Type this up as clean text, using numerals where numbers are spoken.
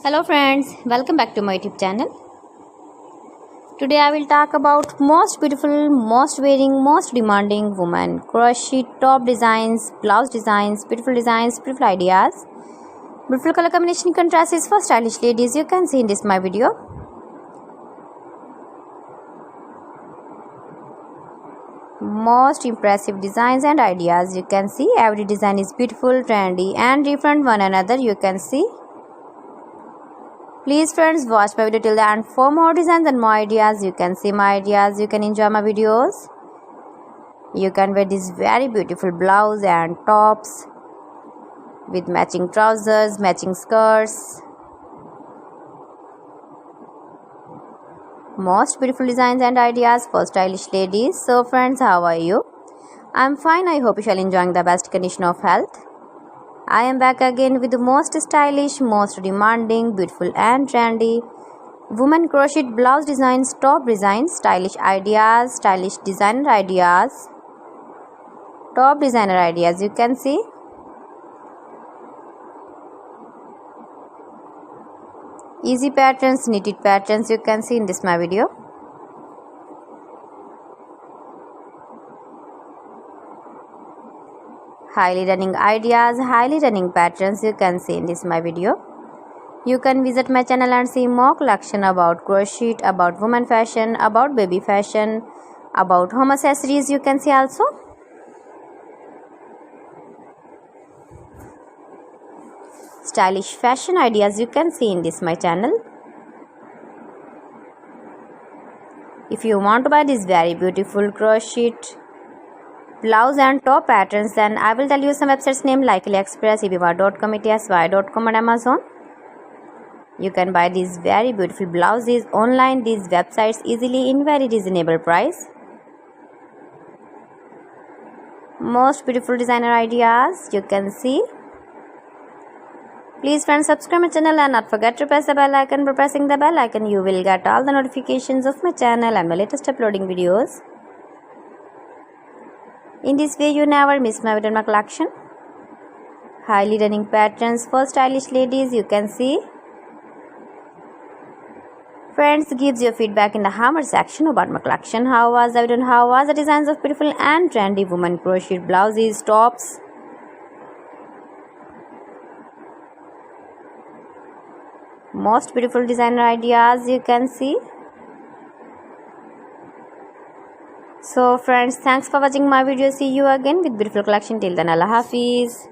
Hello friends, welcome back to my YouTube channel. Today I will talk about most beautiful, most wearing, most demanding women crochet top designs, blouse designs, beautiful ideas, beautiful color combination contrasts for stylish ladies. You can see in this my video. Most impressive designs and ideas. You can see every design is beautiful, trendy and different one another. You can see. Please friends, watch my video till the end for more designs and more ideas. You can see my ideas, you can enjoy my videos. You can wear this very beautiful blouse and tops with matching trousers, matching skirts. Most beautiful designs and ideas for stylish ladies. So friends, how are you? I'm fine. I hope you shall enjoying the best condition of health. I am back again with the most stylish, most demanding, beautiful and trendy women crochet blouse designs, top designs, stylish ideas, stylish designer ideas, top designer ideas. You can see. Easy patterns, knitted patterns. You can see in this my video. Highly running ideas, highly running patterns. You can see in this my video. You can visit my channel and see more collection about crochet, about women fashion, about baby fashion, about home accessories. You can see also. Stylish fashion ideas. You can see in this my channel. If you want to buy this very beautiful crochet blouse and top patterns, then I will tell you some websites name like AliExpress, eBay.com, etsy.com and Amazon. You can buy these very beautiful blouses online, these websites easily in very reasonable price. Most beautiful designer ideas. You can see. Please friends, subscribe my channel and not forget to press the bell icon. By pressing the bell icon, you will get all the notifications of my channel and my latest uploading videos. In this way, you never miss my video, my collection. Highly running patterns for stylish ladies. You can see. Friends, gives your feedback in the hammer section about my collection. How was the video and how was the designs of beautiful and trendy women crochet blouses, tops. Most beautiful designer ideas. You can see. So friends, thanks for watching my video. See you again with beautiful collection. Till then, Allah Hafiz.